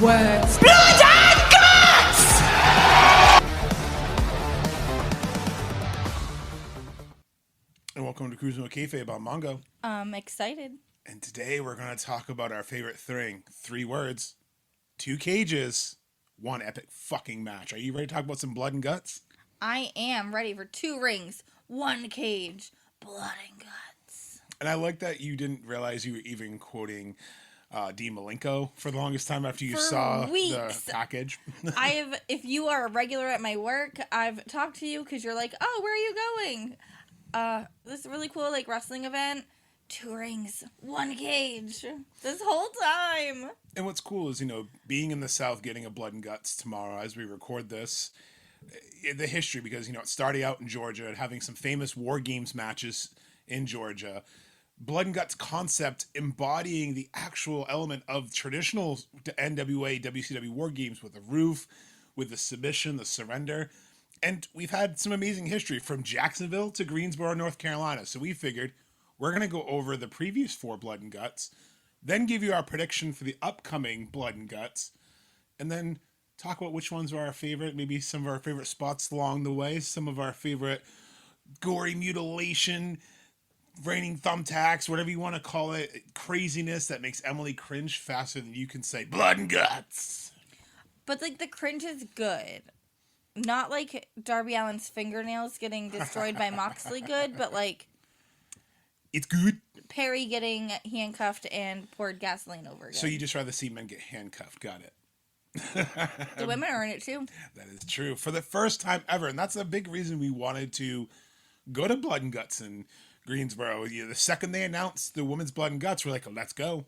words. Blood and guts! And welcome to Cruising with Kayfabe about Mongo. I'm excited. And today we're going to talk about our favorite thing. 3 words, 2 cages, 1 epic fucking match. Are you ready to talk about some blood and guts? I am ready for 2 rings, 1 cage, blood and guts. And I like that you didn't realize you were even quoting Dean Malenko for the longest time after you saw the package. If you are a regular at my work, I've talked to you because you're like, oh, where are you going? This really cool wrestling event. 2 rings, 1 cage. This whole time. And what's cool is, being in the South, getting a blood and guts tomorrow as we record this, the history, because, starting out in Georgia and having some famous War Games matches in Georgia, blood and guts concept embodying the actual element of traditional NWA, WCW War Games with the roof, with the submission, the surrender. And we've had some amazing history from Jacksonville to Greensboro, North Carolina. So we figured we're going to go over the previous 4 blood and guts, then give you our prediction for the upcoming blood and guts, and then talk about which ones are our favorite, maybe some of our favorite spots along the way, some of our favorite gory mutilation, raining thumbtacks, whatever you want to call it, craziness that makes Emily cringe faster than you can say blood and guts. But the cringe is good. Not like Darby Allin's fingernails getting destroyed by Moxley good, but it's good. Perry getting handcuffed and poured gasoline over again. So you just rather see men get handcuffed. Got it. The women are in it too. That is true. For the first time ever. And that's a big reason we wanted to go to Blood and Guts in Greensboro. The second they announced the women's Blood and Guts, we're like, let's go.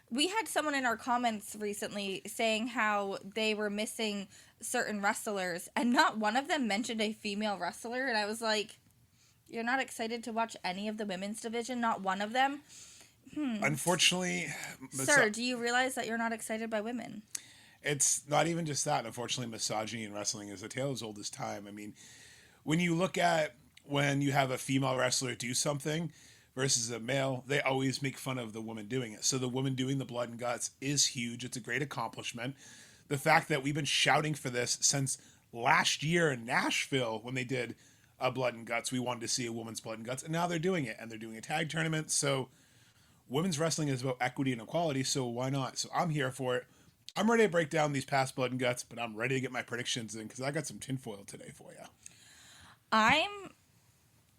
We had someone in our comments recently saying how they were missing certain wrestlers, and not one of them mentioned a female wrestler, and I was like, you're not excited to watch any of the women's division? Not one of them? Unfortunately... Sir, do you realize that you're not excited by women? It's not even just that. Unfortunately, misogyny in wrestling is a tale as old as time. I mean, when you look at when you have a female wrestler do something versus a male, they always make fun of the woman doing it. So the woman doing the blood and guts is huge. It's a great accomplishment. The fact that we've been shouting for this since last year in Nashville when they did a blood and guts, we wanted to see a woman's blood and guts, and now they're doing it, and they're doing a tag tournament. So women's wrestling is about equity and equality, so why not? So I'm here for it. I'm ready to break down these past blood and guts, but I'm ready to get my predictions in because I got some tinfoil today for you. I'm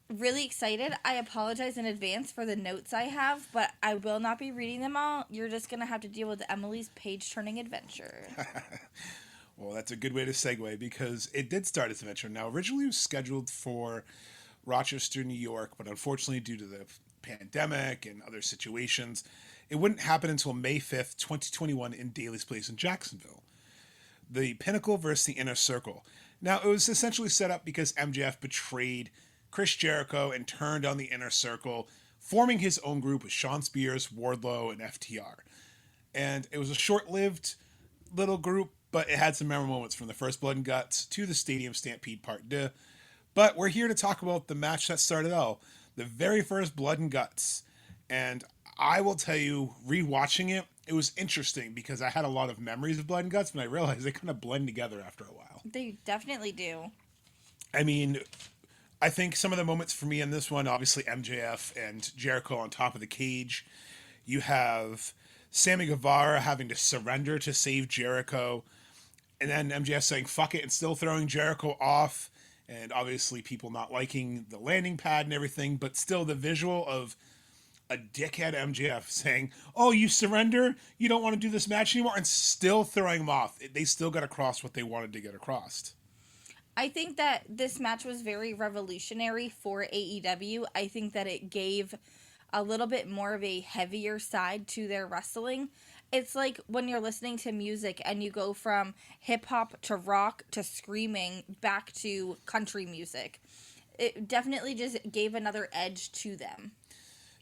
really excited. I apologize in advance for the notes I have, but I will not be reading them all. You're just going to have to deal with Emily's page-turning adventure. Well, that's a good way to segue because it did start its adventure. Now, originally it was scheduled for Rochester, New York, but unfortunately due to the pandemic and other situations, it wouldn't happen until May 5th, 2021 in Daly's Place in Jacksonville. The Pinnacle versus the Inner Circle. Now, it was essentially set up because MJF betrayed Chris Jericho and turned on the Inner Circle, forming his own group with Sean Spears, Wardlow, and FTR. And it was a short-lived little group, but it had some memorable moments from the first Blood and Guts to the Stadium Stampede Part 2. But we're here to talk about the match that started all, the very first Blood and Guts. And I will tell you, rewatching it, it was interesting because I had a lot of memories of Blood and Guts, but I realized they kind of blend together after a while. They definitely do. I mean, I think some of the moments for me in this one, obviously MJF and Jericho on top of the cage. You have Sammy Guevara having to surrender to save Jericho. And then MJF saying, fuck it, and still throwing Jericho off. And obviously people not liking the landing pad and everything. But still the visual of a dickhead MJF saying, oh, you surrender? You don't want to do this match anymore? And still throwing him off. They still got across what they wanted to get across. I think that this match was very revolutionary for AEW. I think that it gave a little bit more of a heavier side to their wrestling. It's like when you're listening to music and you go from hip-hop to rock to screaming back to country music. It definitely just gave another edge to them.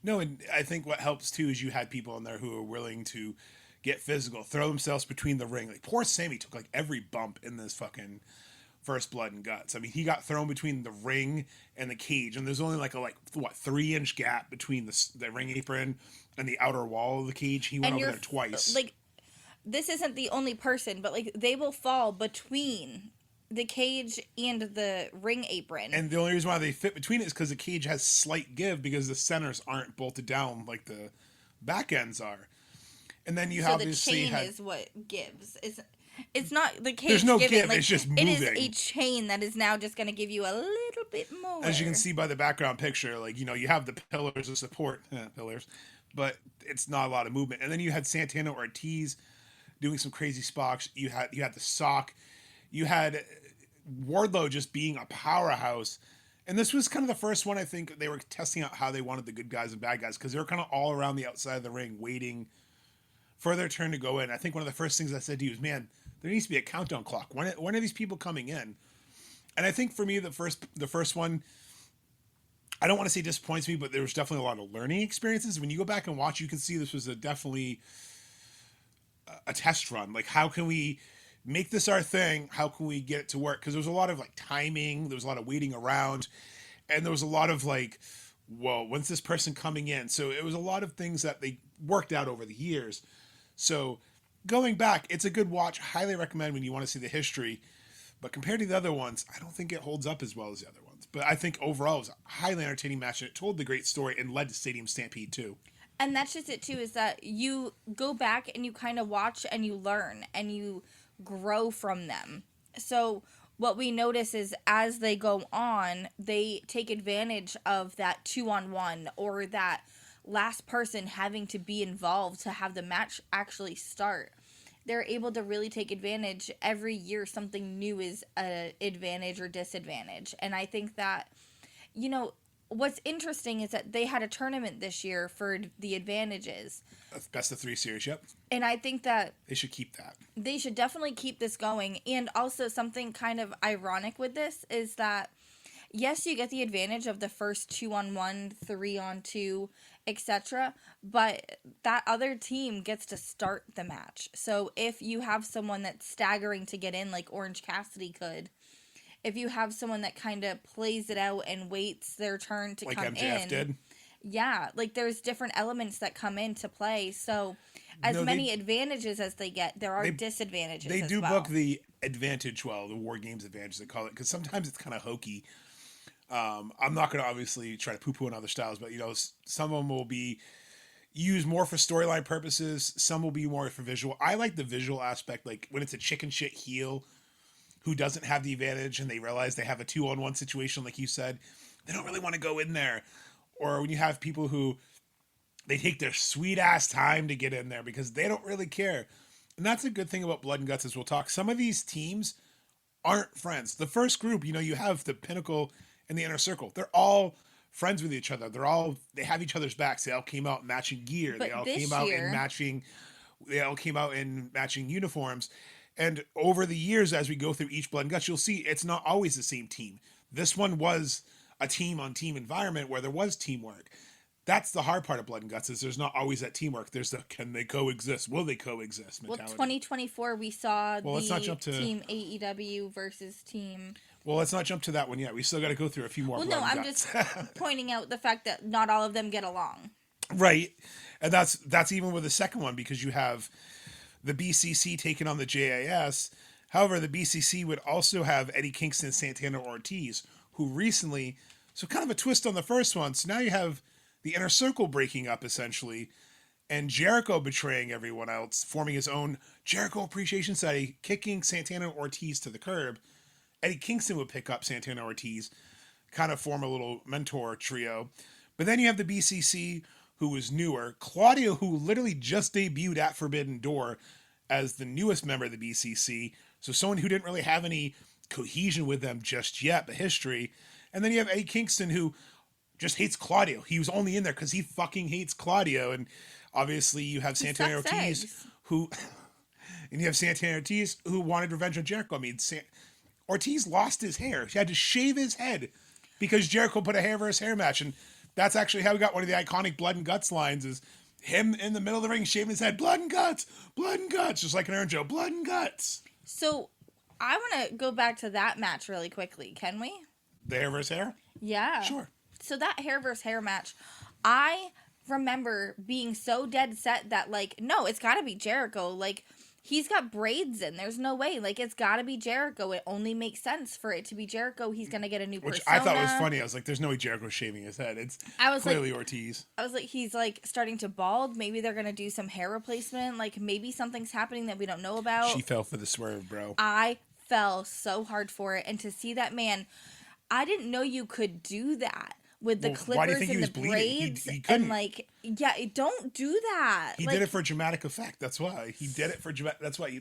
No, and I think what helps too is you had people in there who are willing to get physical, throw themselves between the ring. Like poor Sammy took every bump in this fucking first Blood and Guts. I mean, he got thrown between the ring and the cage, and there's only a 3-inch gap between the ring apron and the outer wall of the cage. He went over there twice. this isn't the only person, but like they will fall between the cage and the ring apron. And the only reason why they fit between it is because the cage has slight give because the centers aren't bolted down like the back ends are. And then you so obviously the chain is what gives. It's not the cage. There's no giving, give. like, it's just moving. It is a chain that is now just going to give you a little bit more. As you can see by the background picture, like, you know, you have the pillars of support, pillars, but it's not a lot of movement. And then you had Santana Ortiz doing some crazy spots. You had the sock. You had Wardlow just being a powerhouse. And this was kind of the first one, I think, they were testing out how they wanted the good guys and bad guys, because they were kind of all around the outside of the ring waiting for their turn to go in. I think one of the first things I said to you is, man, there needs to be a countdown clock. When are these people coming in? And I think for me, the first one, I don't want to say disappoints me, but there was definitely a lot of learning experiences. When you go back and watch, you can see this was definitely a test run. Like, how can we make this our thing? How can we get it to work? Because there was a lot of like timing, there was a lot of waiting around, and there was a lot of like, whoa, when's this person coming in? So it was a lot of things that they worked out over the years. So going back, it's a good watch. Highly recommend when you want to see the history. But compared to the other ones, I don't think it holds up as well as the other ones. But I think overall it was a highly entertaining match, and it told the great story and led to Stadium Stampede too. And that's just it too, is that you go back and you kind of watch and you learn and you grow from them. So what we notice is as they go on, they take advantage of that 2-on-1 or that last person having to be involved to have the match actually start. They're able to really take advantage. Every year something new is an advantage or disadvantage. And I think that, you know, what's interesting is that they had a tournament this year for the advantages. Best of 3 series, yep. And I think that they should keep that. They should definitely keep this going. And also something kind of ironic with this is that, yes, you get the advantage of the first 2-on-1, 3-on-2, etc. But that other team gets to start the match. So if you have someone that's staggering to get in, like Orange Cassidy could, if you have someone that kind of plays it out and waits their turn to like come MJF in. did. Yeah, like there's different elements that come into play. So as many advantages as they get, there are disadvantages They as do well. book the advantage well, the War Games advantage they call it, because sometimes it's kind of hokey. I'm not going to obviously try to poo-poo on other styles, but, you know, some of them will be used more for storyline purposes. Some will be more for visual. I like the visual aspect, like when it's a chicken shit heel who doesn't have the advantage and they realize they have a 2-on-1 situation, like you said, they don't really want to go in there. Or when you have people who they take their sweet ass time to get in there because they don't really care. And that's a good thing about Blood and Guts, as we'll talk. Some of these teams aren't friends. The first group, you know, you have the Pinnacle and the Inner Circle. They're all friends with each other. They have each other's backs. They all came out in matching gear. But they all came out in matching uniforms. And over the years, as we go through each Blood and Guts, you'll see it's not always the same team. This one was a team-on-team environment where there was teamwork. That's the hard part of Blood and Guts, is there's not always that teamwork. There's the, can they coexist? Will they coexist mentality. Well, 2024, we saw let's not jump to Team AEW versus Team... Well, let's not jump to that one yet. We still got to go through a few more Blood and I'm Guts. just pointing out the fact that not all of them get along. Right. And that's even with the second one, because you have the BCC taking on the JAS. However, the BCC would also have Eddie Kingston and Santana Ortiz, who recently... So kind of a twist on the first one. So now you have the Inner Circle breaking up, essentially, and Jericho betraying everyone else, forming his own Jericho Appreciation Society, kicking Santana Ortiz to the curb. Eddie Kingston would pick up Santana Ortiz, kind of form a little mentor trio. But then you have the BCC, who was newer. Claudio, who literally just debuted at Forbidden Door as the newest member of the BCC. So someone who didn't really have any cohesion with them just yet, but history. And then you have Eddie Kingston, who just hates Claudio. He was only in there because he fucking hates Claudio. And obviously you have Santana Ortiz, who wanted revenge on Jericho. I mean, Ortiz lost his hair. He had to shave his head because Jericho put a hair versus hair match. And that's actually how we got one of the iconic Blood and Guts lines, is him in the middle of the ring shaving his head. Blood and guts, just like an Aaron Joe. Blood and guts. So I want to go back to that match really quickly. Can we? The hair versus hair? Yeah. Sure. So that hair versus hair match, I remember being so dead set that, like, no, it's got to be Jericho. Like, he's got braids in. There's no way. Like, it's got to be Jericho. It only makes sense for it to be Jericho. He's going to get a new Which persona. I thought was funny. I was like, there's no way Jericho's shaving his head. It's clearly Ortiz. I was like, he's like starting to bald. Maybe they're going to do some hair replacement. Like, maybe something's happening that we don't know about. She fell for the swerve, bro. I fell so hard for it. And to see that man, I didn't know you could do that. With the clippers and the braids, he couldn't. and like, yeah, don't do that. He did it for dramatic effect. That's why he did it for dramatic. That's why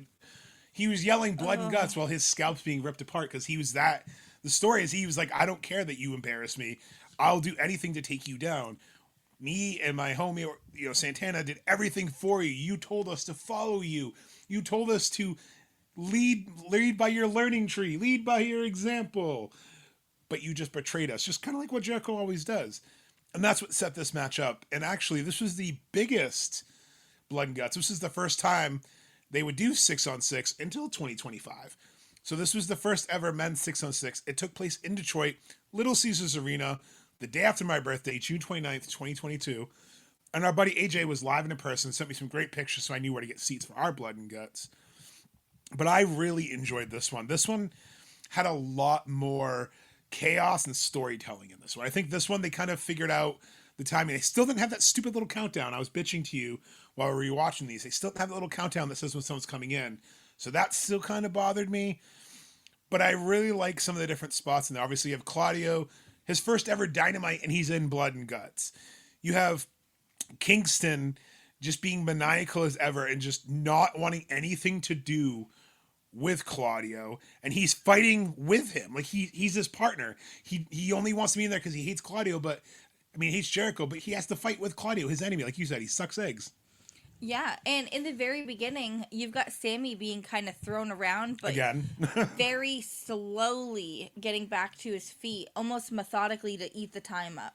he was yelling blood and guts while his scalp's being ripped apart because he was that. The story is he was like, I don't care that you embarrass me. I'll do anything to take you down. Me and my homie, Santana did everything for you. You told us to follow you. You told us to lead by your learning tree, lead by your example. But you just betrayed us, just kind of like what Jericho always does. And that's what set this match up. And actually, this was the biggest blood and guts. This is the first time they would do 6-on-6 until 2025. So this was the first ever men's 6-on-6. It took place in Detroit, Little Caesars Arena, the day after my birthday, June 29th, 2022. And our buddy AJ was live and in person, sent me some great pictures so I knew where to get seats for our blood and guts. But I really enjoyed this one. This one had a lot more chaos and storytelling in this one. I think this one they kind of figured out the timing. They still didn't have that stupid little countdown. I was bitching to you while we were watching these. They still didn't have the little countdown that says when someone's coming in. So that still kind of bothered me. But I really like some of the different spots in there. Obviously you have Claudio, his first ever Dynamite, and he's in blood and guts. You have Kingston just being maniacal as ever and just not wanting anything to do with Claudio, and he's fighting with him. Like he's his partner. He only wants to be in there because he hates Claudio, but I mean he hates Jericho, but he has to fight with Claudio, his enemy. Like you said, he sucks eggs. Yeah, and in the very beginning, you've got Sammy being kind of thrown around, but again, very slowly getting back to his feet, almost methodically to eat the time up.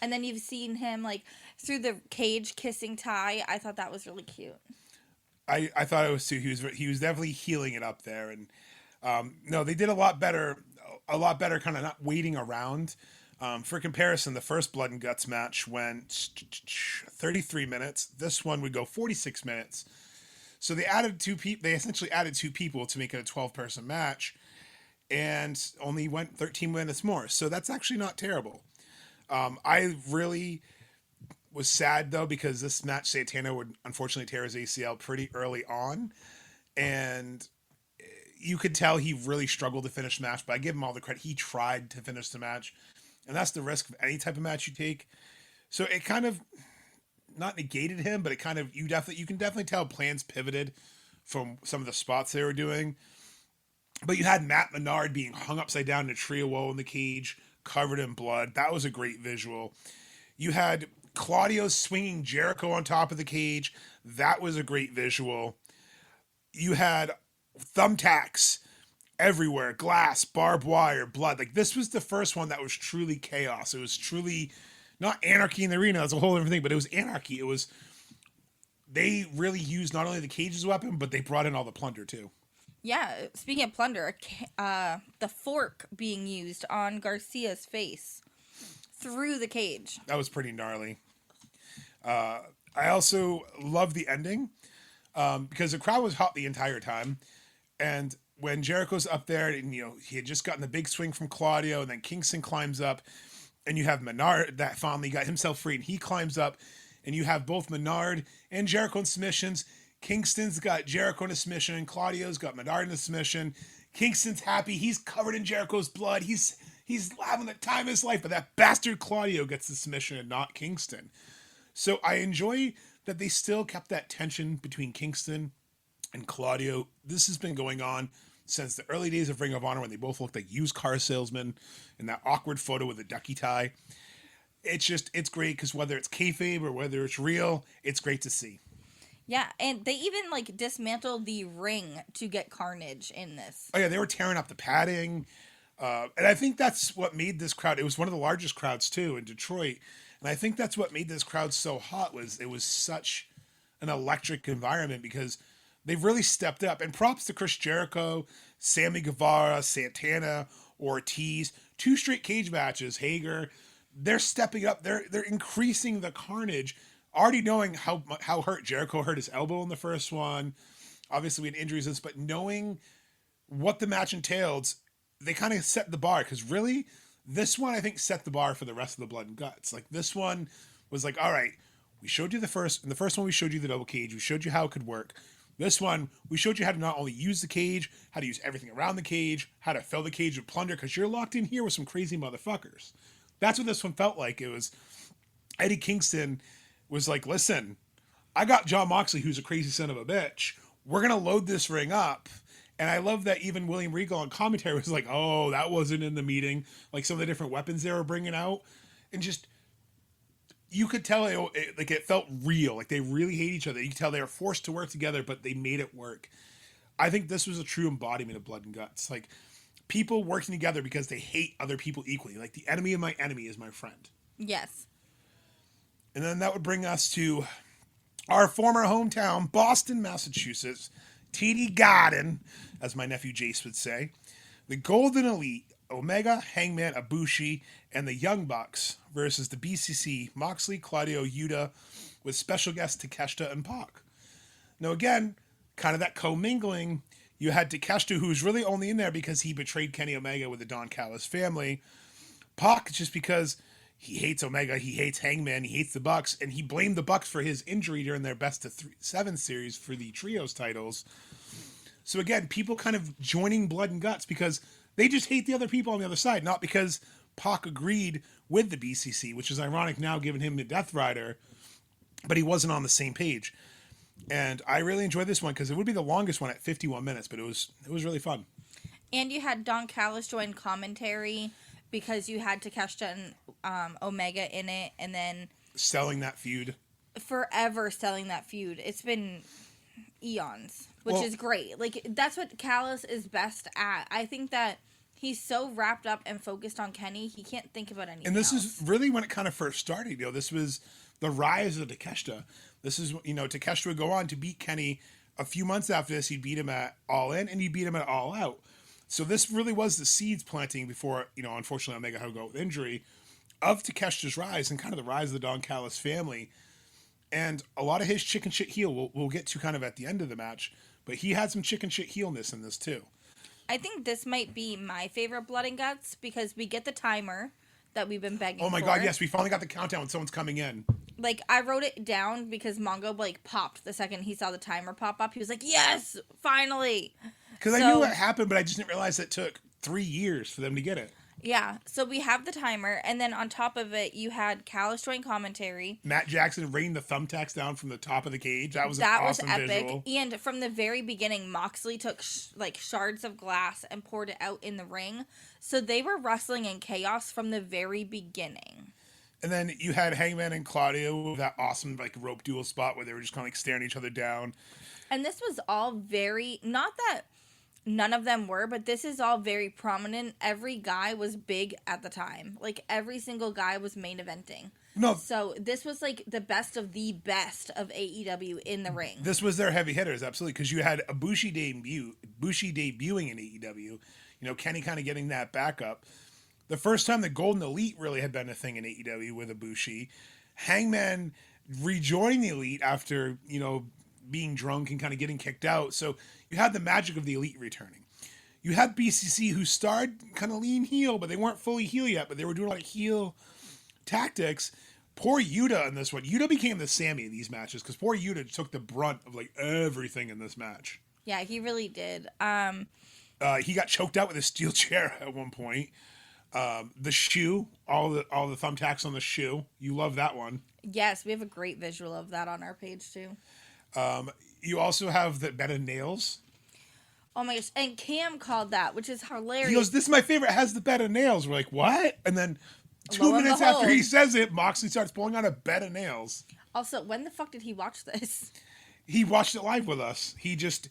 And then you've seen him like through the cage kissing Ty. I thought that was really cute. I thought it was too. He was definitely healing it up there, and no, they did a lot better, kind of not waiting around. For comparison, the first Blood and Guts match went 33 minutes. This one would go 46 minutes. So they added They essentially added two people to make it a 12-person match, and only went 13 minutes more. So that's actually not terrible. I really was sad though because this match Santana would unfortunately tear his ACL pretty early on, and you could tell he really struggled to finish the match, but I give him all the credit. He tried to finish the match, and that's the risk of any type of match you take. So it kind of not negated him, but it kind of you can definitely tell plans pivoted from some of the spots they were doing. But you had Matt Menard being hung upside down in a tree of woe in the cage, covered in blood. That was a great visual. You had Claudio swinging Jericho on top of the cage. That was a great visual. You had thumbtacks everywhere, glass, barbed wire, blood. Like this was the first one that was truly chaos. It was truly not anarchy in the arena. That's a whole different thing, but it was anarchy. They really used not only the cage as a weapon, but they brought in all the plunder too. Yeah, speaking of plunder, the fork being used on Garcia's face through the cage. That was pretty gnarly. I also love the ending because the crowd was hot the entire time. And when Jericho's up there and, he had just gotten the big swing from Claudio, and then Kingston climbs up, and you have Menard that finally got himself free, and he climbs up, and you have both Menard and Jericho in submissions. Kingston's got Jericho in a submission. Claudio's got Menard in a submission. Kingston's happy. He's covered in Jericho's blood. He's having the time of his life, but that bastard Claudio gets the submission and not Kingston. So I enjoy that they still kept that tension between Kingston and Claudio. This has been going on since the early days of Ring of Honor when they both looked like used car salesmen in that awkward photo with a ducky tie. It's great because whether it's kayfabe or whether it's real, it's great to see. Yeah, and they even dismantled the ring to get Carnage in this. Oh yeah, they were tearing up the padding. And I think that's what made this crowd, it was one of the largest crowds too in Detroit. And I think that's what made this crowd so hot was it was such an electric environment because they've really stepped up. And props to Chris Jericho, Sammy Guevara, Santana, Ortiz, 2 straight cage matches, Hager. They're stepping up. They're increasing the carnage, already knowing how hurt Jericho hurt his elbow in the first one. Obviously, we had injuries, but knowing what the match entailed, they kind of set the bar. Because really, this one I think set the bar for the rest of the Blood and Guts. Like this one was like, all right, we showed you the first. In the first one, we showed you the double cage. We showed you how it could work. This one, we showed you how to not only use the cage, how to use everything around the cage, how to fill the cage with plunder, because you're locked in here with some crazy motherfuckers. That's what this one felt like. It was Eddie Kingston was like, listen, I got Jon Moxley, who's a crazy son of a bitch. We're going to load this ring up. And I love that even William Regal on commentary was like, oh, that wasn't in the meeting. Like some of the different weapons they were bringing out. And just, you could tell it felt real. Like they really hate each other. You could tell they were forced to work together, but they made it work. I think this was a true embodiment of Blood and Guts. Like people working together because they hate other people equally. Like the enemy of my enemy is my friend. Yes. And then that would bring us to our former hometown, Boston, Massachusetts. TD Garden, as my nephew Jace would say. The Golden Elite, Omega, Hangman, Ibushi, and the Young Bucks versus the BCC, Moxley, Claudio, Yuta, with special guests Takeshita and Pac. Now again, kind of that commingling. You had Takeshita, who was really only in there because he betrayed Kenny Omega with the Don Callis family. Pac, just because he hates Omega, he hates Hangman, he hates the Bucks, and he blamed the Bucks for his injury during their best of 7 series for the trios titles. So again, people kind of joining Blood and Guts because they just hate the other people on the other side, not because Pac agreed with the BCC, which is ironic now given him the Death Rider, but he wasn't on the same page. And I really enjoyed this one because it would be the longest one at 51 minutes, but it was really fun. And you had Don Callis join commentary because you had Takeshita and Omega in it, and then selling that feud. Forever selling that feud. It's been eons, which is great. Like, that's what Callis is best at. I think that he's so wrapped up and focused on Kenny, he can't think about anything And this else. is really when it kind of first started. This was the rise of Takeshita. This is, Takeshita would go on to beat Kenny a few months after this. He'd beat him at All In, and he'd beat him at All Out. So this really was the seeds planting before, unfortunately Omega had to go with injury, of Takeshita's rise and kind of the rise of the Don Callis family. And a lot of his chicken shit heel we'll get to kind of at the end of the match, but he had some chicken shit heelness in this too. I think this might be my favorite Blood and Guts because we get the timer that we've been begging for. Oh my God, yes, we finally got the countdown when someone's coming in. Like, I wrote it down because Mongo, popped the second he saw the timer pop up. He was like, yes, finally. Because I knew what happened, but I just didn't realize it took 3 years for them to get it. Yeah, so we have the timer, and then on top of it, you had Callis join commentary. Matt Jackson rained the thumbtacks down from the top of the cage. That was an awesome epic. visual. And from the very beginning, Moxley took shards of glass and poured it out in the ring. So they were wrestling in chaos from the very beginning. And then you had Hangman and Claudio with that awesome rope duel spot where they were just kind of staring each other down. And this was all very, not that none of them were, but this is all very prominent. Every guy was big at the time. Every single guy was main eventing. No. So this was the best of AEW in the ring. This was their heavy hitters, absolutely, because you had Ibushi debuting in AEW. Kenny kind of getting that backup. The first time the Golden Elite really had been a thing in AEW with Ibushi. Hangman rejoining the Elite after, being drunk and kind of getting kicked out. So you had the magic of the Elite returning. You had BCC, who started kind of lean heel, but they weren't fully heel yet, but they were doing a lot of heel tactics. Poor Yuta in this one. Yuta became the Sammy in these matches because poor Yuta took the brunt of everything in this match. Yeah, he really did. He got choked out with a steel chair at one point. The shoe, all the thumbtacks on the shoe. You love that one. Yes, we have a great visual of that on our page too. You also have the bed of nails. Oh my gosh. And Cam called that, which is hilarious. He goes, this is my favorite, has the bed of nails. We're like, what? And then 2 Lo and minutes after he behold. says it, Moxley starts pulling out a bed of nails. Also, when the fuck did he watch this? He watched it live with us. He just...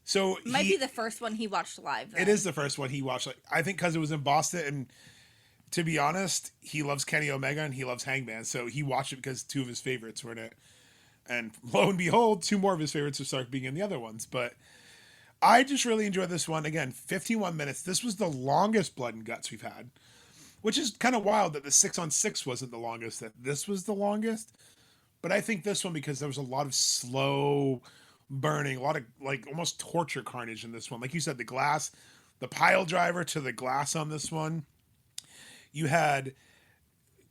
So Might be the first one he watched live. Then. It is the first one he watched. I think because it was in Boston, and to be honest, he loves Kenny Omega and he loves Hangman, so he watched it because 2 of his favorites were in it. And lo and behold, 2 more of his favorites have started being in the other ones. But I just really enjoyed this one. Again, 51 minutes. This was the longest Blood and Guts we've had, which is kind of wild that the 6-on-6 wasn't the longest, that this was the longest. But I think this one, because there was a lot of slow, burning, a lot of like almost torture carnage in this one. Like you said, the pile driver to the glass on this one. You had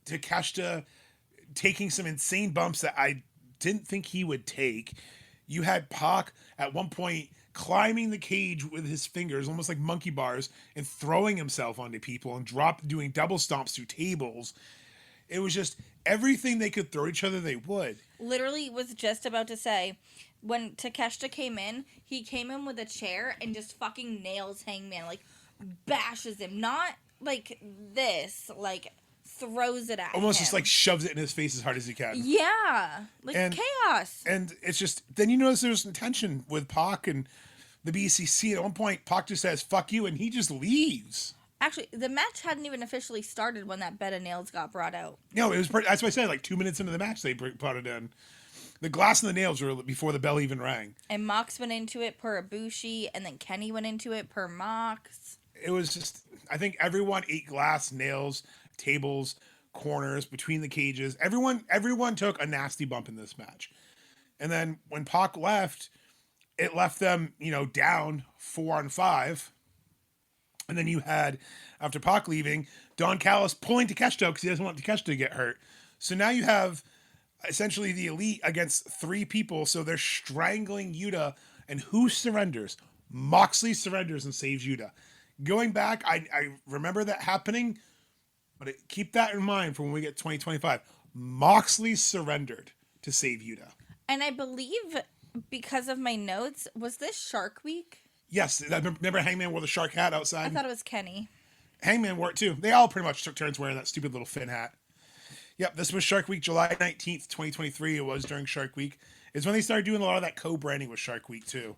Takeshita taking some insane bumps that I didn't think he would take. You had Pac at one point climbing the cage with his fingers, almost like monkey bars, and throwing himself onto people and doing double stomps through tables. It was just everything they could throw each other, they would. Literally was just about to say, when Takeshita came in, he came in with a chair and just fucking nails Hangman, like bashes him. Not like this, like throws it at almost him. just like shoves it in his face as hard as he can. Yeah, like chaos. And it's just, then you notice there's some tension with Pac and the BCC. At one point, Pac just says, fuck you, and he just leaves. Actually, the match hadn't even officially started when that bed of nails got brought out. No, it was that's what I said, like 2 minutes into the match, they brought it in. The glass and the nails were before the bell even rang. And Mox went into it per Ibushi, and then Kenny went into it per Mox. It was just, I think everyone ate glass, nails, tables, corners, between the cages. Everyone took a nasty bump in this match. And then when Pac left, it left them, down 4-on-5. And then you had, after Pac leaving, Don Callis pulling Takeshita because he doesn't want Takeshita to get hurt. So now you have essentially the Elite against 3 people. So they're strangling Yuta. And who surrenders? Moxley surrenders and saves Yuta. Going back, I remember that happening, but keep that in mind for when we get 2025. Moxley surrendered to save Yuta. And I believe, because of my notes, was this Shark Week? Yes, remember Hangman wore the shark hat outside? I thought it was Kenny. Hangman wore it too. They all pretty much took turns wearing that stupid little fin hat. Yep, this was Shark Week, July 19th, 2023. It was during Shark Week. It's when they started doing a lot of that co-branding with Shark Week too.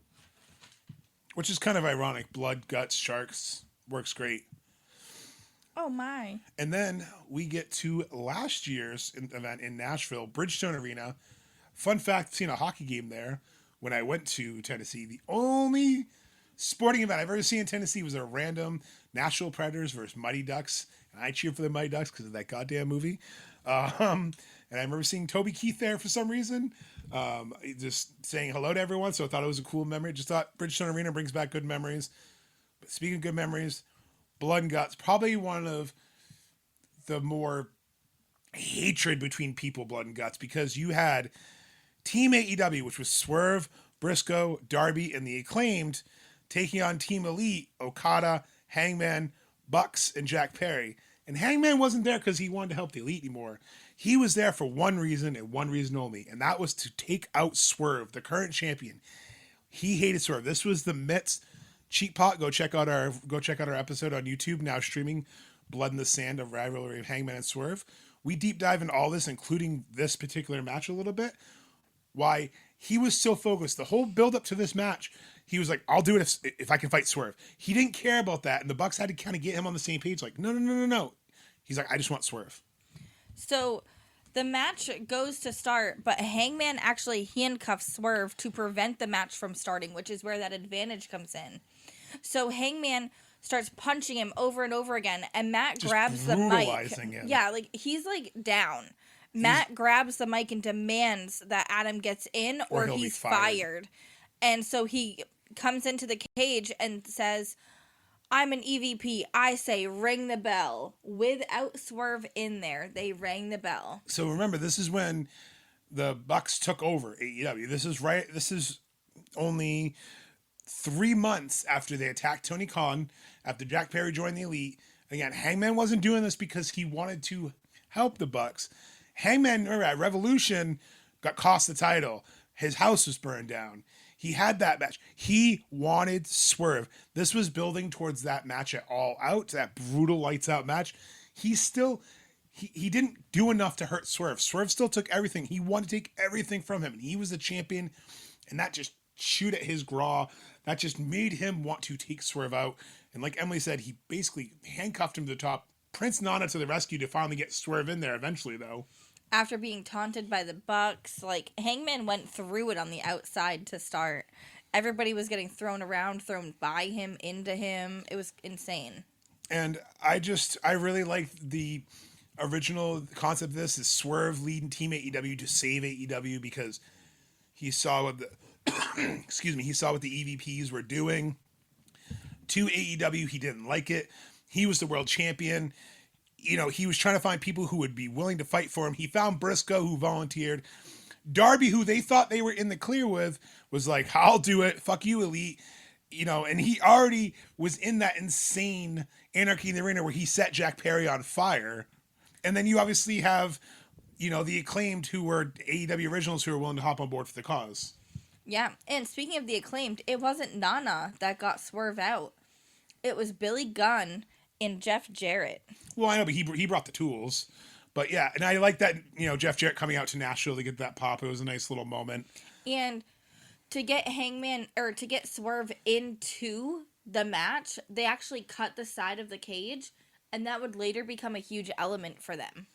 Which is kind of ironic. Blood, guts, sharks. Works great. Oh my. And then we get to last year's event in Nashville, Bridgestone Arena. Fun fact, seen a hockey game there when I went to Tennessee. The only sporting event I've ever seen in Tennessee was a random Nashville Predators versus Mighty Ducks. And I cheered for the Mighty Ducks because of that goddamn movie. And I remember seeing Toby Keith there for some reason. Just saying hello to everyone. So I thought it was a cool memory. Just thought Bridgestone Arena brings back good memories. But speaking of good memories, Blood and Guts, probably one of the more hatred between people, Blood and Guts, because you had Team AEW, which was Swerve, Briscoe, Darby, and the Acclaimed, taking on Team Elite, Okada, Hangman, Bucks, and Jack Perry. And Hangman wasn't there because he wanted to help the Elite anymore. He was there for one reason and one reason only, and that was to take out Swerve, the current champion. He hated Swerve. This was the Mitts cheap pot. Go check out our episode on YouTube, now streaming, Blood in the Sand, of rivalry of Hangman and Swerve. We deep dive into all this, including this particular match a little bit. Why he was so focused. The whole build up to this match, he was like, I'll do it if I can fight Swerve. He didn't care about that. And the Bucks had to kind of get him on the same page. Like, no. He's like, I just want Swerve. So the match goes to start, but Hangman actually handcuffs Swerve to prevent the match from starting, which is where that advantage comes in. So Hangman starts punching him over and over again, and Matt just grabs the mic. Him. Yeah, like he's like down. Matt grabs the mic and demands that Adam gets in or he's fired. And so he comes into the cage and says, I'm an EVP. I say ring the bell. Without Swerve in there, they rang the bell. So remember, this is when the Bucks took over AEW. This is only 3 months after they attacked Tony Khan, after Jack Perry joined the Elite. Again, Hangman wasn't doing this because he wanted to help the Bucks. Hangman, at Revolution, got cost the title. His house was burned down. He had that match. He wanted Swerve. This was building towards that match at All Out, that brutal lights out match. He didn't do enough to hurt Swerve. Swerve still took everything. He wanted to take everything from him. And he was the champion. And that just chewed at his graw. That just made him want to take Swerve out. And like Emily said, he basically handcuffed him to the top. Prince Nana to the rescue to finally get Swerve in there eventually, though. After being taunted by the Bucks, like, Hangman went through it on the outside to start. Everybody was getting thrown around, thrown by him, into him. It was insane. And I really liked the original concept of this, is Swerve leading Team AEW to save AEW, because he saw what excuse me, he saw what the EVPs were doing to AEW. He didn't like it. He was the world champion. You know, he was trying to find people who would be willing to fight for him. He found Briscoe, who volunteered. Darby, who they thought they were in the clear with, was like, I'll do it. Fuck you, Elite. You know, and he already was in that insane Anarchy in the Arena where he set Jack Perry on fire. And then you obviously have, you know, the Acclaimed, who were AEW originals, who were willing to hop on board for the cause. Yeah, and speaking of the Acclaimed, it wasn't Nana that got Swerve out. It was Billy Gunn and Jeff Jarrett. Well, I know, but he brought the tools. But yeah, and I like that, you know, Jeff Jarrett coming out to Nashville to get that pop. It was a nice little moment. And to get to get Swerve into the match, they actually cut the side of the cage, and that would later become a huge element for them.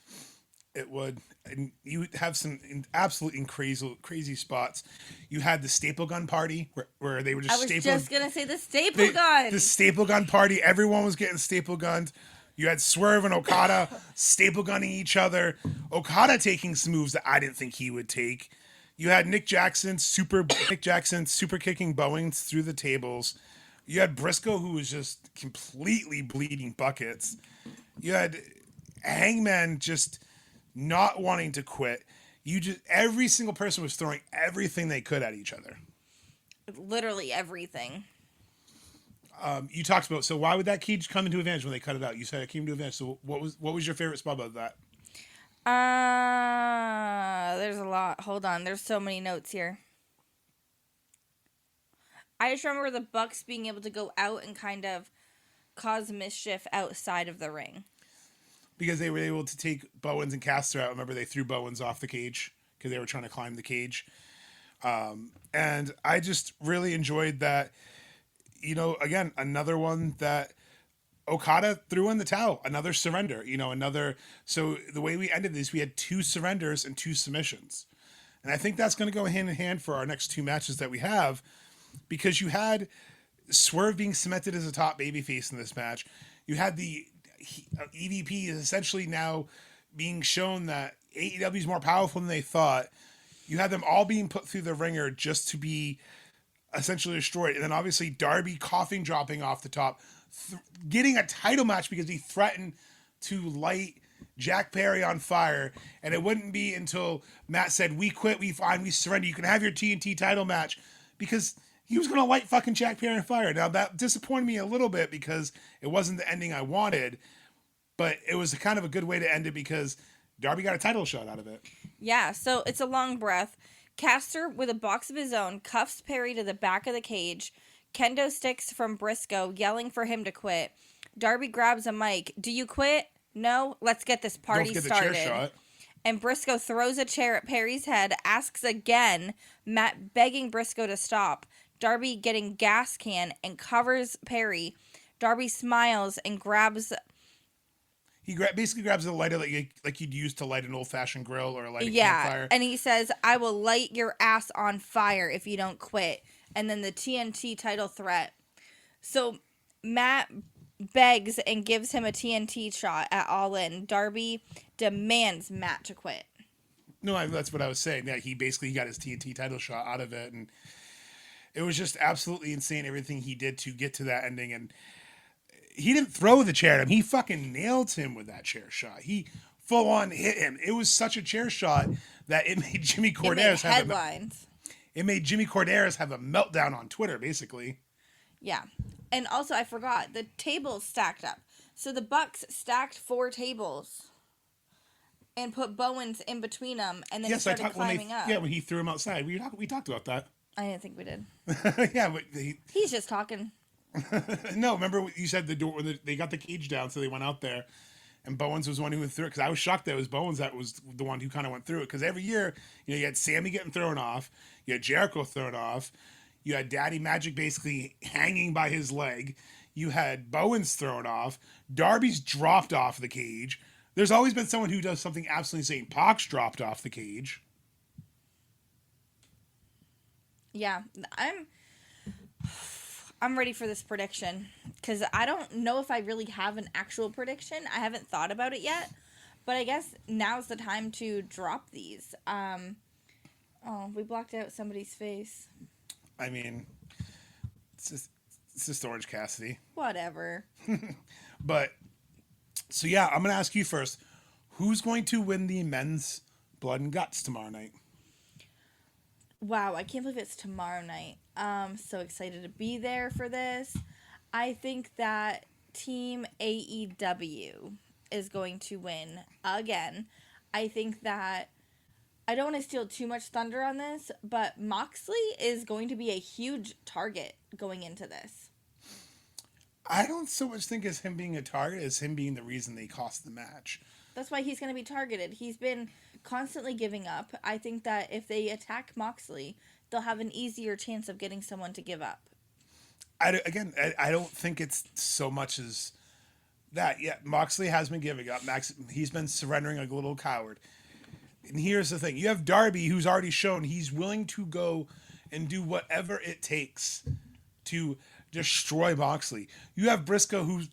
It would. And you have some absolutely crazy spots. You had the staple gun party where they were just I was just going to say the staple gun. The staple gun party. Everyone was getting staple gunned. You had Swerve and Okada staple gunning each other. Okada taking some moves that I didn't think he would take. You had Nick Jackson super kicking Bowens through the tables. You had Briscoe, who was just completely bleeding buckets. You had Hangman just not wanting to quit. Every single person was throwing everything they could at each other. Literally everything. You talked about, so why would that cage come into advantage when they cut it out? You said it came to advantage. So what was your favorite spot about that? There's a lot. Hold on. There's so many notes here. I just remember the Bucks being able to go out and kind of cause mischief outside of the ring. Because they were able to take Bowens and Caster out. Remember, they threw Bowens off the cage because they were trying to climb the cage. And I just really enjoyed that. You know, again, another one that Okada threw in the towel, another surrender, so the way we ended this, we had 2 surrenders and 2 submissions. And I think that's going to go hand in hand for our next 2 matches that we have, because you had Swerve being cemented as a top babyface in this match. You had the EVP is essentially now being shown that AEW is more powerful than they thought. You had them all being put through the ringer just to be essentially destroyed. And then obviously Darby dropping off the top, getting a title match because he threatened to light Jack Perry on fire. And it wouldn't be until Matt said, we quit, we surrender. You can have your TNT title match, because he was going to light fucking Jack Perry on fire. Now that disappointed me a little bit because it wasn't the ending I wanted, but it was kind of a good way to end it because Darby got a title shot out of it. Yeah, so it's a long breath. Caster, with a box of his own, cuffs Perry to the back of the cage. Kendo sticks from Briscoe, yelling for him to quit. Darby grabs a mic. Do you quit? No? Let's get this party started. The chair shot. And Briscoe throws a chair at Perry's head, asks again, Matt begging Briscoe to stop. Darby getting gas can and covers Perry. Darby smiles and grabs... He basically grabs a lighter like you'd use to light an old-fashioned grill or light a campfire. And he says, I will light your ass on fire if you don't quit. And then the TNT title threat. So Matt begs and gives him a TNT shot at All In. Darby demands Matt to quit. No, that's what I was saying. Yeah, he basically got his TNT title shot out of it. And it was just absolutely insane, everything he did to get to that ending. And he didn't throw the chair at him. He fucking nailed him with that chair shot. He full on hit him. It was such a chair shot that it made Jimmy Corderas have headlines. It made Jimmy Corderas have a meltdown on Twitter, basically. Yeah. And also, I forgot, the tables stacked up. So the Bucks stacked 4 tables and put Bowens in between them, and then started climbing up. Yeah, when he threw him outside. We talked about that. I didn't think we did. Yeah, but he's just talking. No, remember what you said, the door when they got the cage down, so they went out there, and Bowens was the one who went through it, because I was shocked that it was Bowens that was the one who kind of went through it, because every year, you had Sammy getting thrown off, you had Jericho thrown off, you had Daddy Magic basically hanging by his leg, you had Bowens thrown off, Darby's dropped off the cage. There's always been someone who does something absolutely insane. Pac's dropped off the cage. Yeah, I'm ready for this prediction, because I don't know if I really have an actual prediction. I haven't thought about it yet, but I guess now's the time to drop these. Oh, we blocked out somebody's face. I mean, it's just Orange Cassidy. Whatever. But, so yeah, I'm going to ask you first. Who's going to win the men's Blood and Guts tomorrow night? Wow, I can't believe it's tomorrow night. So excited to be there for this. I think that Team AEW is going to win again. I think that I don't want to steal too much thunder on this, but Moxley is going to be a huge target going into this. I don't so much think as him being a target as him being the reason they cost the match. That's why he's going to be targeted. He's been constantly giving up. I think that if they attack Moxley, they'll have an easier chance of getting someone to give up. I don't think it's so much as that. Yeah, Moxley has been giving up. He's been surrendering like a little coward. And here's the thing. You have Darby, who's already shown he's willing to go and do whatever it takes to destroy Moxley. You have Briscoe, who's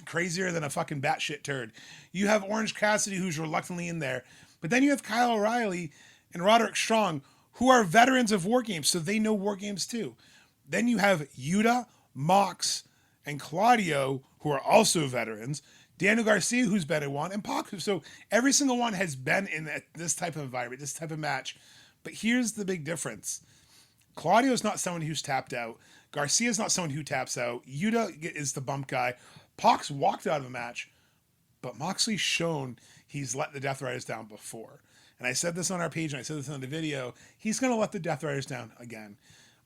crazier than a fucking batshit turd. You have Orange Cassidy, who's reluctantly in there. But then you have Kyle O'Reilly and Roderick Strong, who are veterans of War Games, so they know War Games too. Then you have Yuta, Mox, and Claudio, who are also veterans. Daniel Garcia, who's been in one, and Pac. So every single one has been in this type of environment, this type of match. But here's the big difference. Claudio's not someone who's tapped out. Garcia's not someone who taps out. Yuta is the bump guy. Pac's walked out of the match, but Moxley's shown he's let the Death Riders down before. And I said this on our page, and I said this on the video. He's going to let the Death Riders down again.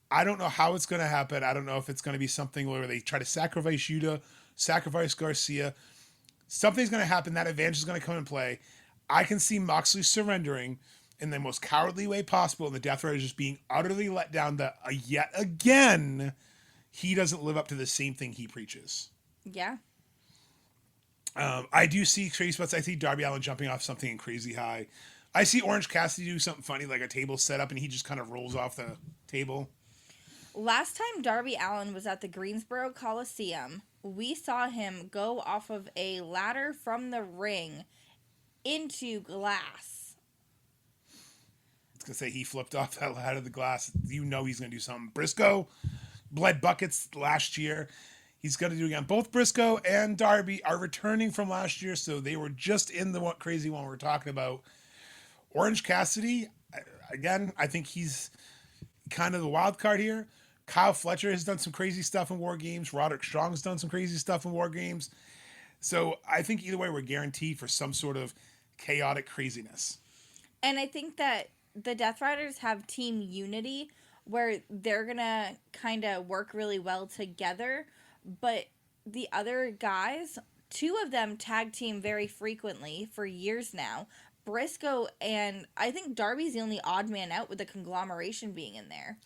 I don't know how it's going to happen. I don't know if it's going to be something where they try to sacrifice Yuta, sacrifice Garcia. Something's going to happen. That advantage is going to come in play. I can see Moxley surrendering in the most cowardly way possible, and the Death Riders just being utterly let down that yet again, he doesn't live up to the same thing he preaches. Yeah. I do see crazy spots. I see Darby Allin jumping off something crazy high. I see Orange Cassidy do something funny, like a table set up, and he just kind of rolls off the table. Last time Darby Allin was at the Greensboro Coliseum, we saw him go off of a ladder from the ring into glass. I was going to say he flipped off that ladder of the glass. You know he's going to do something. Briscoe bled buckets last year. He's going to do it again. Both Briscoe and Darby are returning from last year, so they were just in the crazy one we're talking about. Orange Cassidy, again, I think he's kind of the wild card here. Kyle Fletcher has done some crazy stuff in War Games. Roderick Strong's done some crazy stuff in War Games. So I think either way, we're guaranteed for some sort of chaotic craziness. And I think that the Death Riders have team unity where they're going to kind of work really well together. But the other guys, two of them tag team very frequently for years now. Briscoe and I think Darby's the only odd man out with the conglomeration being in there.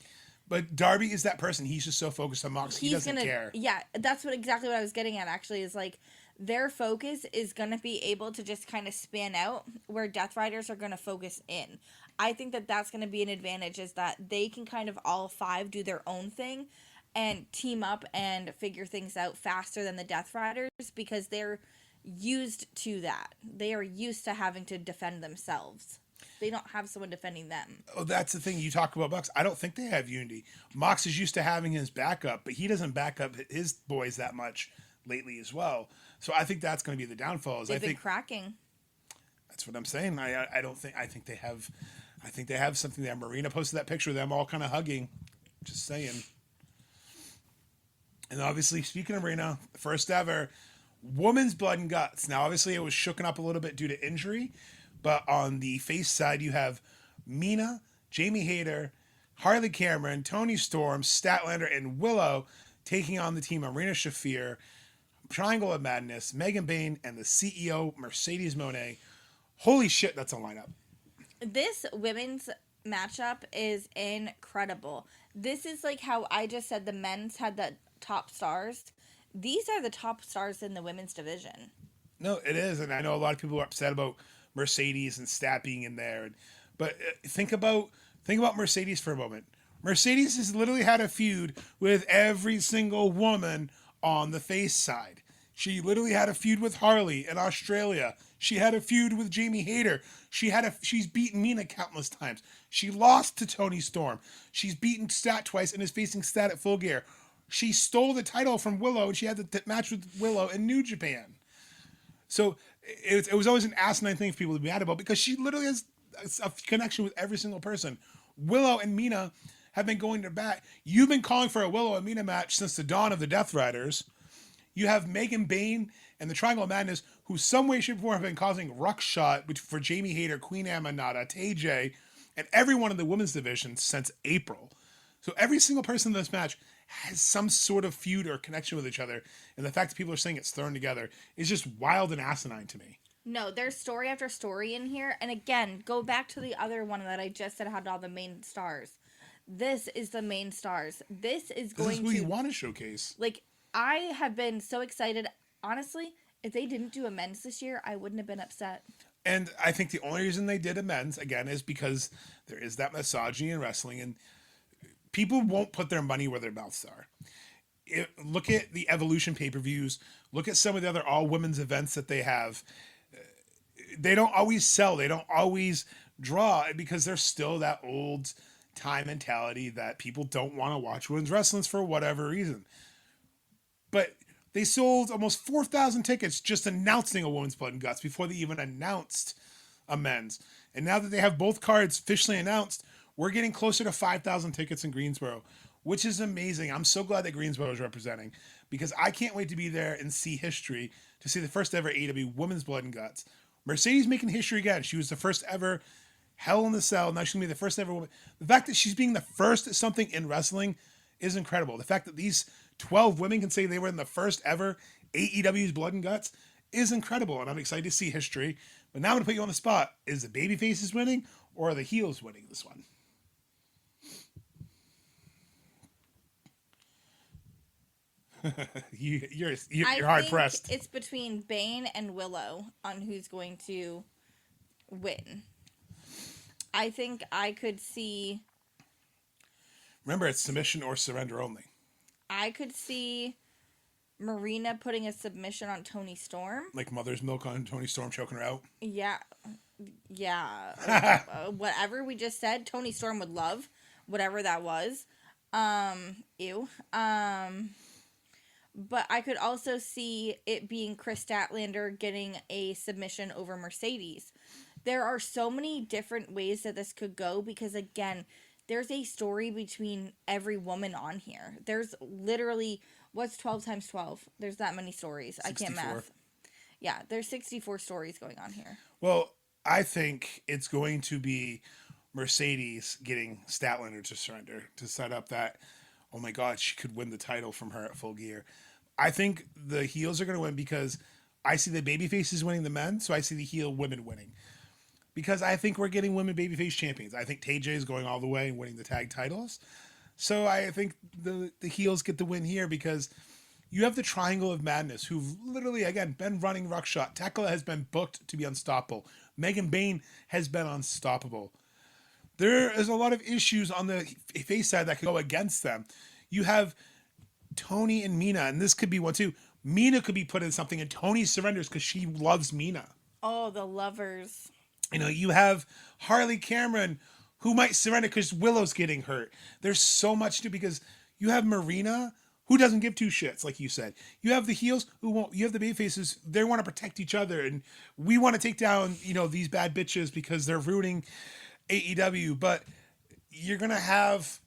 But Darby is that person. He's just so focused on Mox. He doesn't care. Yeah, that's exactly what I was getting at, actually, is like their focus is going to be able to just kind of span out where Death Riders are going to focus in. I think that that's going to be an advantage, is that they can kind of all five do their own thing and team up and figure things out faster than the Death Riders because they're used to that. They are used to having to defend themselves. They don't have someone defending them. Oh, that's the thing. You talk about Mox. I don't think they have unity. Mox is used to having his backup, but he doesn't back up his boys that much lately as well. So I think that's going to be the downfall. They've been cracking. That's what I'm saying. I don't think. I think they have. I think they have something there. Marina posted that picture of them all kind of hugging. Just saying. And obviously, speaking of Marina, first ever women's Blood and Guts. Now, obviously, it was shooken up a little bit due to injury. But on the face side, you have Mina, Jamie Hayter, Harley Cameron, Toni Storm, Statlander, and Willow taking on the team Marina Shafir, Triangle of Madness, Megan Bayne, and the CEO, Mercedes Moné. Holy shit, that's a lineup. This women's matchup is incredible. This is like how I just said the men's had the top stars. These are the top stars in the women's division. No, it is, and I know a lot of people are upset about Mercedes and Stat being in there, but think about Mercedes for a moment. Mercedes has literally had a feud with every single woman on the face side. She literally had a feud with Harley in Australia. She had a feud with Jamie Hayter. She's beaten Mina countless times. She lost to Toni Storm. She's beaten Stat twice and is facing Stat at Full Gear. She stole the title from Willow, and she had the match with Willow in New Japan. So it was always an asinine thing for people to be mad about because she literally has a connection with every single person. Willow and Mina have been going to bat. You've been calling for a Willow and Mina match since the dawn of the Death Riders. You have Megan Bayne and the Triangle of Madness, who some way, shape, or form have been causing ruckshot for Jamie Hayter, Queen Amanada, TJ, and everyone in the women's division since April. So every single person in this match has some sort of feud or connection with each other. And the fact that people are saying it's thrown together is just wild and asinine to me. No, there's story after story in here. And again, go back to the other one that I just said had all the main stars. This is the main stars. This is who you want to showcase. Like, I have been so excited. Honestly, if they didn't do a men's this year, I wouldn't have been upset. And I think the only reason they did a men's, again, is because there is that misogyny in wrestling, and people won't put their money where their mouths are. Look at the Evolution pay-per-views. Look at some of the other all-women's events that they have. They don't always sell. They don't always draw because there's still that old time mentality that people don't want to watch women's wrestling for whatever reason. But they sold almost 4,000 tickets just announcing a Women's Blood and Guts before they even announced a men's. And now that they have both cards officially announced, we're getting closer to 5,000 tickets in Greensboro, which is amazing. I'm so glad that Greensboro is representing because I can't wait to be there and see history, to see the first ever AEW Women's Blood and Guts. Mercedes making history again. She was the first ever Hell in the Cell. Now she's going to be the first ever woman. The fact that she's being the first at something in wrestling is incredible. The fact that these 12 women can say they were in the first ever AEW's Blood and Guts is incredible, and I'm excited to see history. But now I'm going to put you on the spot. Is the babyfaces winning, or are the heels winning this one? You're hard pressed. It's between Bane and Willow on who's going to win. I think I could see... Remember, it's submission or surrender only. I could see Marina putting a submission on Toni Storm. Like mother's milk on Toni Storm, choking her out? Yeah. Whatever we just said, Toni Storm would love. Whatever that was. Ew. But I could also see it being Chris Statlander getting a submission over Mercedes. There are so many different ways that this could go because, again... There's a story between every woman on here. There's literally, what's 12 times 12? There's that many stories. 64. I can't math. Yeah, there's 64 stories going on here. Well, I think it's going to be Mercedes getting Statlander to surrender to set up that, oh my God, she could win the title from her at Full Gear. I think the heels are going to win because I see the babyfaces winning the men, so I see the heel women winning. Because I think we're getting women babyface champions. I think TJ is going all the way and winning the tag titles. So I think the heels get the win here because you have the Triangle of Madness, who've literally, again, been running ruckshot. Tekla has been booked to be unstoppable. Megan Bayne has been unstoppable. There is a lot of issues on the face side that could go against them. You have Toni and Mina, and this could be one too. Mina could be put in something, and Toni surrenders because she loves Mina. Oh, the lovers. You know, you have Harley Cameron, who might surrender because Willow's getting hurt. There's so much to because you have Marina, who doesn't give two shits, like you said. You have the heels who won't. You have the babyfaces. They want to protect each other, and we want to take down, these bad bitches because they're ruining AEW. But you're gonna have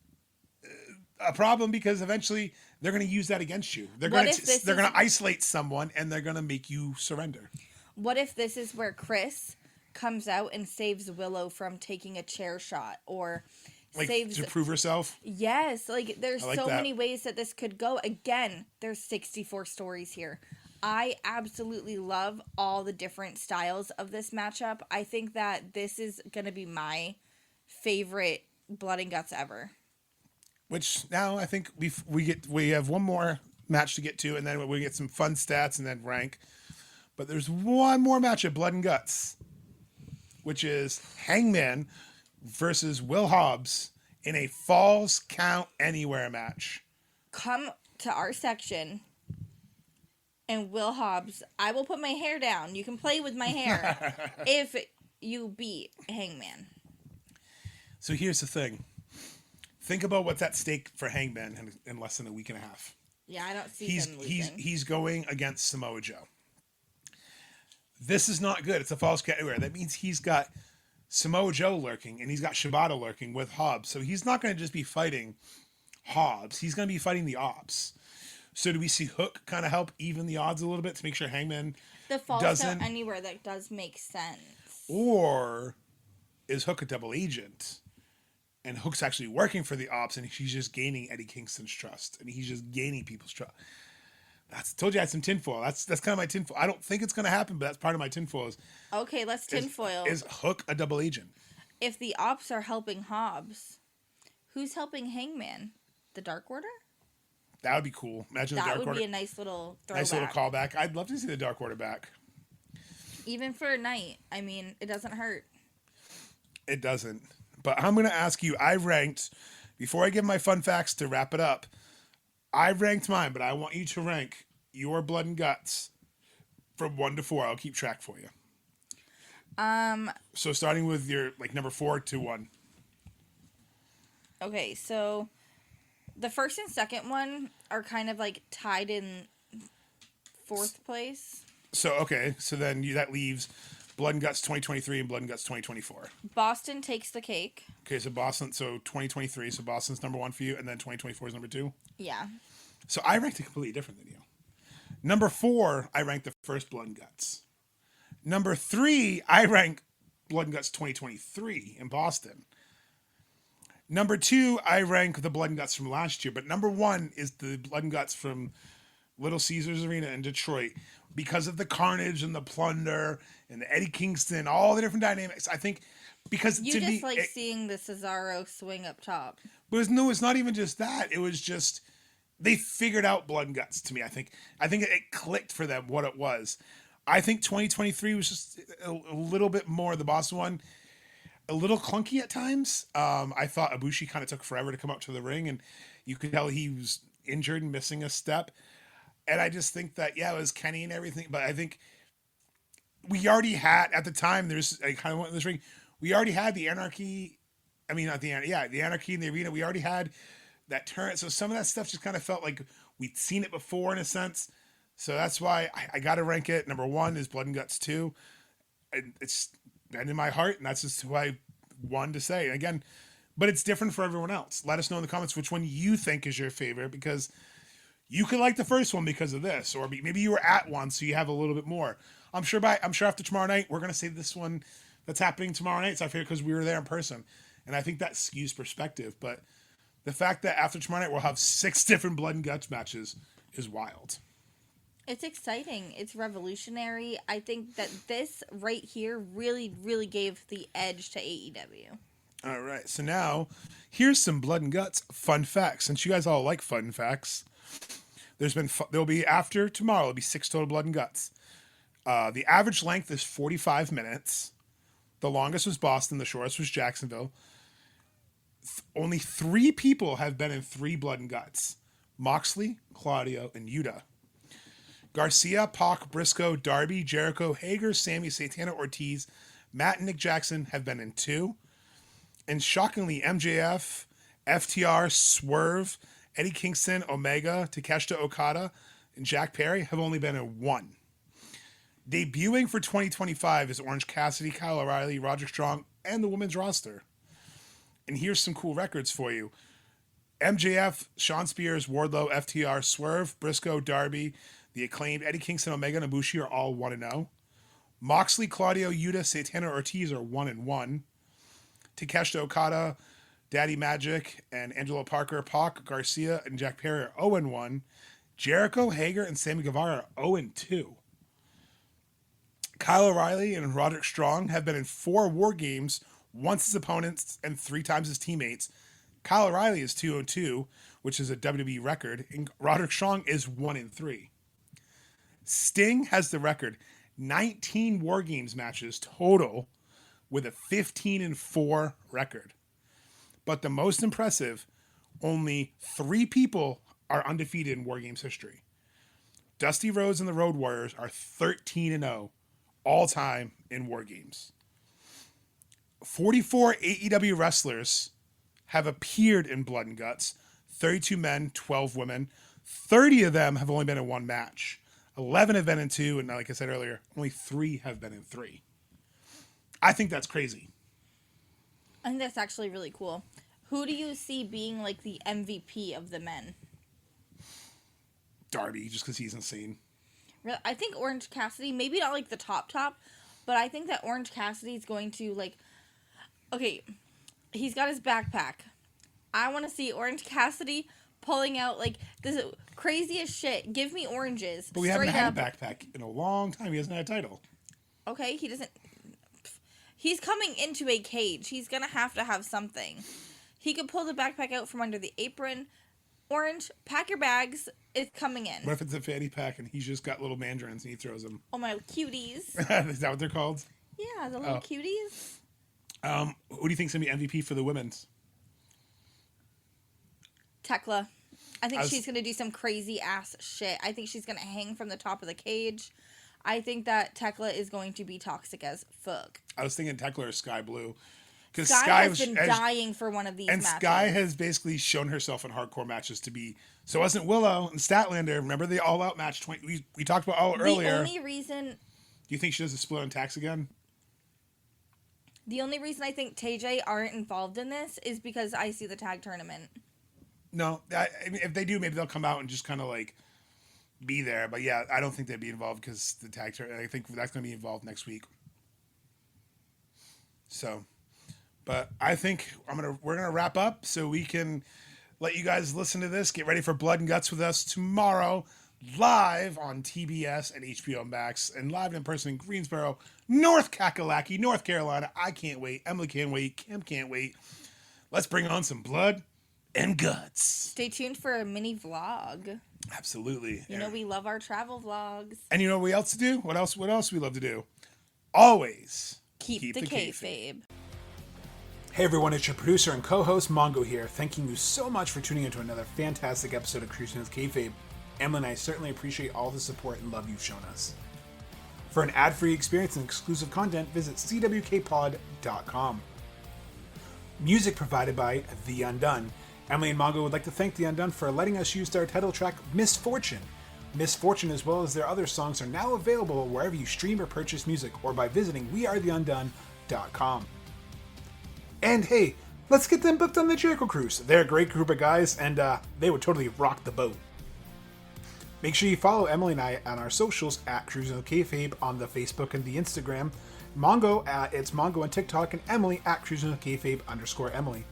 a problem because eventually they're gonna use that against you. They're gonna isolate someone and they're gonna make you surrender. What if this is where Chris comes out and saves Willow from taking a chair shot or saves to prove herself? Yes, there's so that. many ways that this could go. Again, there's 64 stories here. I absolutely love all the different styles of this matchup. I think that this is going to be my favorite Blood and Guts ever. Which now I think we have one more match to get to, and then we get some fun stats and then rank. But there's one more match at Blood and Guts, which is Hangman versus Will Hobbs in a Falls Count Anywhere match. Come to our section And Will Hobbs, I will put my hair down. You can play with my hair if you beat Hangman. So here's the thing. Think about what's at stake for Hangman in less than a week and a half. Yeah, I don't see him losing. He's going against Samoa Joe. This is not good. It's a false count anywhere. That means he's got Samoa Joe lurking, and he's got Shibata lurking with Hobbs. So he's not going to just be fighting Hobbs. He's going to be fighting the Ops. So do we see Hook kind of help even the odds a little bit to make sure Hangman the false doesn't... count anywhere that does make sense. Or is Hook a double agent? And Hook's actually working for the Ops, and he's just gaining Eddie Kingston's trust. And he's just gaining people's trust. Told you I had some tinfoil. That's kind of my tinfoil. I don't think it's going to happen, but that's part of my tinfoil. Okay, let's tinfoil. Is Hook a double agent? If the Ops are helping Hobbs, who's helping Hangman? The Dark Order? That would be cool. Imagine the Dark Order. That would be a nice little throwback. Nice little callback. I'd love to see the Dark Order back. Even for a night. I mean, it doesn't hurt. It doesn't. But I'm going to ask you, I ranked, before I give my fun facts to wrap it up, I ranked mine, but I want you to rank your Blood and Guts from 1 to 4. I'll keep track for you. So starting with your number 4 to 1. Okay, so the first and second one are kind of tied in 4th place. So then that leaves Blood and Guts 2023 and Blood and Guts 2024. Boston takes the cake. Okay, so Boston, 2023, so Boston's number 1 for you, and then 2024 is number 2? Yeah. So I ranked it completely different than you. Number 4, I ranked the first Blood and Guts. Number 3, I ranked Blood and Guts 2023 in Boston. Number 2, I rank the Blood and Guts from last year, but number 1 is the Blood and Guts from Little Caesars Arena in Detroit because of the carnage and the plunder and the Eddie Kingston, all the different dynamics. I think because you to just me, seeing the Cesaro swing up top. But it's not even just that. It was just they figured out Blood and Guts to me. I think it clicked for them what it was. I think 2023 was just a little bit more the Boston one. A little clunky at times. I thought Ibushi kind of took forever to come up to the ring, and you could tell he was injured and missing a step. And I just think that, it was Kenny and everything, but I think we already had, at the time, I kind of went in this ring, we already had the Anarchy, the Anarchy in the arena, we already had that turn, so some of that stuff just kind of felt like we'd seen it before in a sense, so that's why I got to rank it. Number 1 is Blood and Guts 2, and it's been in my heart, and that's just who I wanted to say. Again, but it's different for everyone else. Let us know in the comments which one you think is your favorite, because you could like the first one because of this, or maybe you were at one, so you have a little bit more. I'm sure after tomorrow night, we're going to say this one that's happening tomorrow night is our favorite because we were there in person. And I think that skews perspective. But the fact that after tomorrow night, we'll have 6 different Blood and Guts matches is wild. It's exciting. It's revolutionary. I think that this right here really, really gave the edge to AEW. All right. So now, here's some Blood and Guts fun facts. Since you guys all like fun facts, there'll be after tomorrow, there'll be 6 total Blood and Guts. The average length is 45 minutes. The longest was Boston. The shortest was Jacksonville. Only 3 people have been in 3 Blood and Guts. Moxley, Claudio, and Yuta. Garcia, Pac, Briscoe, Darby, Jericho, Hager, Sammy, Santana, Ortiz, Matt, and Nick Jackson have been in 2. And shockingly, MJF, FTR, Swerve, Eddie Kingston, Omega, Takeshita Okada, and Jack Perry have only been in 1. Debuting for 2025 is Orange Cassidy, Kyle O'Reilly, Roderick Strong, and the women's roster. And here's some cool records for you. MJF, Sean Spears, Wardlow, FTR, Swerve, Briscoe, Darby, the Acclaimed, Eddie Kingston, Omega, and Ibushi are all 1-0. Moxley, Claudio, Yuta, Santana, Ortiz are 1-1. Takeshita Okada, Daddy Magic, and Angelo Parker, Pac, Garcia, and Jack Perry are 0-1. Jericho, Hager, and Sammy Guevara are 0-2. Kyle O'Reilly and Roderick Strong have been in 4 War Games, once as opponents and 3 times as teammates. Kyle O'Reilly is 2-2, which is a WWE record, and Roderick Strong is 1-3. Sting has the record, 19 War Games matches total, with a 15-4 record. But the most impressive, only 3 people are undefeated in War Games history. Dusty Rhodes and the Road Warriors are 13-0 all time in War Games. 44 AEW wrestlers have appeared in Blood and Guts. 32 men, 12 women. 30 of them have only been in one match. 11 have been in 2, and like I said earlier, only 3 have been in 3. I think that's crazy. I think that's actually really cool. Who do you see being like the MVP of the men? Darby, just because he's insane. I think Orange Cassidy, maybe not like the top, but I think that Orange Cassidy is going to like, okay, he's got his backpack. I want to see Orange Cassidy pulling out like this craziest shit. Give me oranges. But we haven't had a backpack in a long time. He hasn't had a title. Okay, he doesn't. He's coming into a cage. He's gonna have to have something. He could pull the backpack out from under the apron. Orange, pack your bags. It's coming in. What if it's a fanny pack and he's just got little mandarins and he throws them? Oh, my cuties. Is that what they're called? Yeah, the little cuties. Who do you think's going to be MVP for the women's? Tekla. I think she's going to do some crazy ass shit. I think she's going to hang from the top of the cage. I think that Tekla is going to be toxic as fuck. I was thinking Tekla or Sky Blue. Sky has been dying for one of these matches. And Sky has basically shown herself in hardcore matches to be... So wasn't Willow and Statlander. Remember the all-out match? We talked about all earlier. The only reason... Do you think she does a split on tax again? The only reason I think TJ aren't involved in this is because I see the tag tournament. No. I mean, if they do, maybe they'll come out and just kind of like be there. But yeah, I don't think they'd be involved because the tag tournament... I think that's going to be involved next week. So... But I think we're gonna wrap up so we can let you guys listen to this. Get ready for Blood and Guts with us tomorrow, live on TBS and HBO Max, and live in person in Greensboro, North Kakalaki, North Carolina. I can't wait. Emily can't wait. Kim can't wait. Let's bring on some Blood and Guts. Stay tuned for a mini vlog. Absolutely. You know we love our travel vlogs. And you know what we else to do? What else we love to do? Always keep the kayfabe. Hey everyone, it's your producer and co-host Mongo here, thanking you so much for tuning into another fantastic episode of Cruising with Kayfabe. Emily and I certainly appreciate all the support and love you've shown us. For an ad-free experience and exclusive content, visit cwkpod.com. Music provided by The Undone. Emily and Mongo would like to thank The Undone for letting us use their title track, Misfortune. Misfortune, as well as their other songs, are now available wherever you stream or purchase music, or by visiting wearetheundone.com. And hey, let's get them booked on the Jericho Cruise. They're a great group of guys, and they would totally rock the boat. Make sure you follow Emily and I on our socials at Cruising with Kayfabe on the Facebook and the Instagram. Mongo at It's Mongo on TikTok, and Emily at Cruising with Kayfabe _Emily.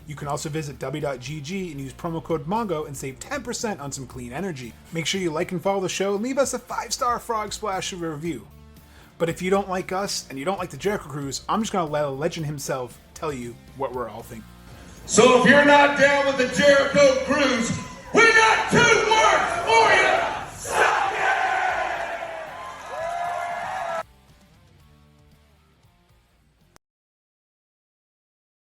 You can also visit w.gg and use promo code Mongo and save 10% on some clean energy. Make sure you like and follow the show and leave us a 5-star frog splash review. But if you don't like us and you don't like the Jericho Cruise, I'm just going to let a legend himself tell you what we're all thinking. So if you're not down with the Jericho Cruise, we got two